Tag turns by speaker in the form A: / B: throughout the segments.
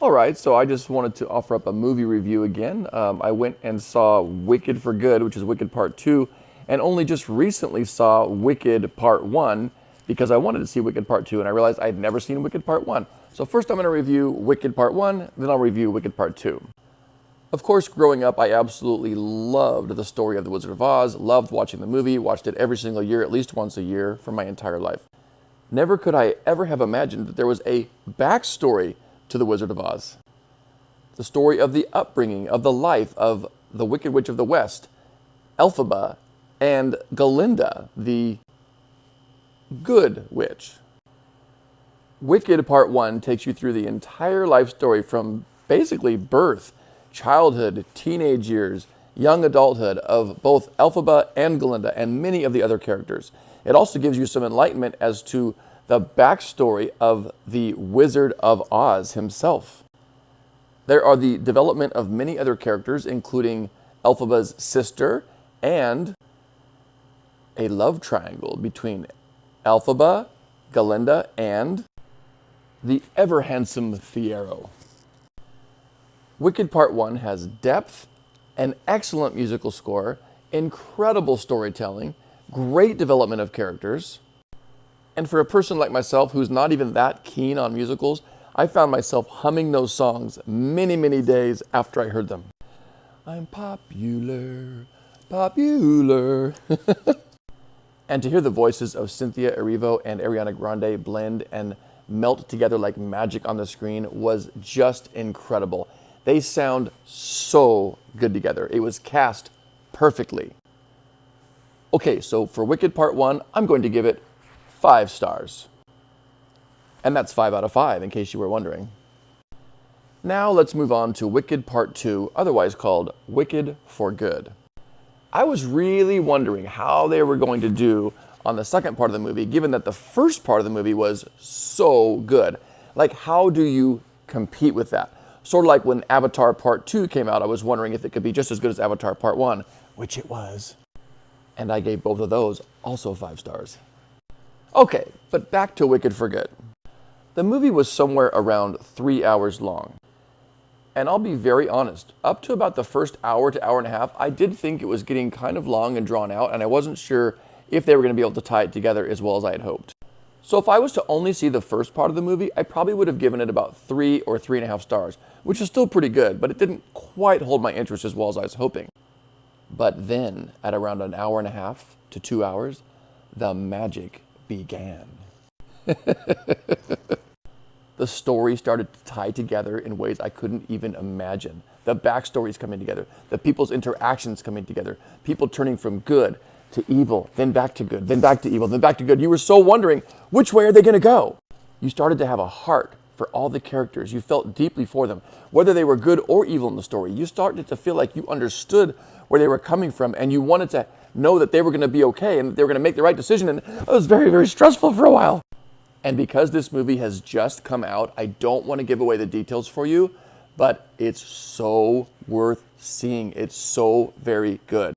A: All right, so I just wanted to offer up a movie review again. I went and saw Wicked for Good, which is Wicked Part 2, and only just recently saw Wicked Part 1 because I wanted to see Wicked Part 2, and I realized I'd never seen Wicked Part 1. So first I'm going to review Wicked Part 1, then I'll review Wicked Part 2. Of course, growing up, I absolutely loved the story of The Wizard of Oz, loved watching the movie, watched it every single year, at least once a year, for my entire life. Never could I ever have imagined that there was a backstory to The Wizard of Oz. The story of the upbringing, of the life of the Wicked Witch of the West, Elphaba, and Galinda, the good witch. Wicked Part 1 takes you through the entire life story from basically birth, childhood, teenage years, young adulthood of both Elphaba and Galinda and many of the other characters. It also gives you some enlightenment as to the backstory of the Wizard of Oz himself. There are the development of many other characters, including Elphaba's sister and a love triangle between Elphaba, Galinda, and the ever-handsome Fiyero. Wicked Part 1 has depth, an excellent musical score, incredible storytelling, great development of characters, and for a person like myself who's not even that keen on musicals, I found myself humming those songs many, many days after I heard them. I'm popular, popular. And to hear the voices of Cynthia Erivo and Ariana Grande blend and melt together like magic on the screen was just incredible. They sound so good together. It was cast perfectly. Okay, so for Wicked Part 1, I'm going to give it 5 stars. And that's 5 out of 5, in case you were wondering. Now let's move on to Wicked Part 2, otherwise called Wicked for Good. I was really wondering how they were going to do on the second part of the movie, given that the first part of the movie was so good. Like, how do you compete with that? Sort of like when Avatar Part 2 came out, I was wondering if it could be just as good as Avatar Part 1, which it was. And I gave both of those also 5 stars. Okay, but back to Wicked for Good. The movie was somewhere around 3 hours long. And I'll be very honest, up to about the first hour to hour and a half, I did think it was getting kind of long and drawn out, and I wasn't sure if they were going to be able to tie it together as well as I had hoped. So if I was to only see the first part of the movie, I probably would have given it about 3 or 3.5 stars, which is still pretty good, but it didn't quite hold my interest as well as I was hoping. But then, at around an hour and a half to 2 hours, the magic began. The story started to tie together in ways I couldn't even imagine. The backstories coming together, the people's interactions coming together, people turning from good to evil, then back to good, then back to evil, then back to good. You were so wondering, which way are they going to go? You started to have a heart for all the characters. You felt deeply for them, whether they were good or evil in the story. You started to feel like you understood where they were coming from, and you wanted to know that they were going to be okay and that they were going to make the right decision, and it was very, very stressful for a while. And because this movie has just come out, I don't want to give away the details for you, but it's so worth seeing. It's so very good.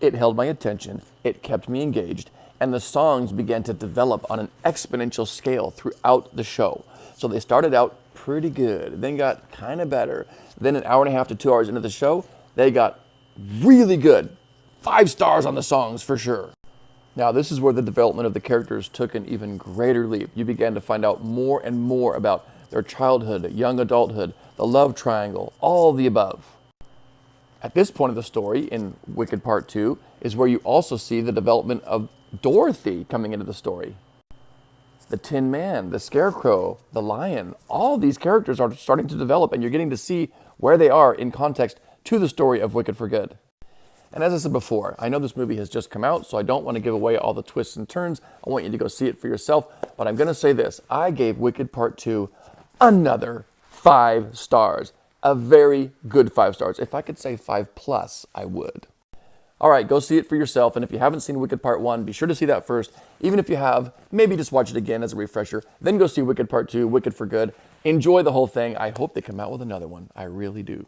A: It held my attention, it kept me engaged, and the songs began to develop on an exponential scale throughout the show. So they started out pretty good, then got kind of better. Then an hour and a half to 2 hours into the show, they got really good. 5 stars on the songs for sure. Now this is where the development of the characters took an even greater leap. You began to find out more and more about their childhood, young adulthood, the love triangle, all the above. At this point of the story, in Wicked Part 2, is where you also see the development of Dorothy coming into the story. The Tin Man, the Scarecrow, the Lion, all these characters are starting to develop, and you're getting to see where they are in context to the story of Wicked for Good. And as I said before, I know this movie has just come out, so I don't want to give away all the twists and turns. I want you to go see it for yourself, but I'm going to say this. I gave Wicked Part 2 another 5 stars. A very good 5 stars. If I could say 5+, I would. All right, go see it for yourself. And if you haven't seen Wicked Part 1, be sure to see that first. Even if you have, maybe just watch it again as a refresher. Then go see Wicked Part 2, Wicked for Good. Enjoy the whole thing. I hope they come out with another one. I really do.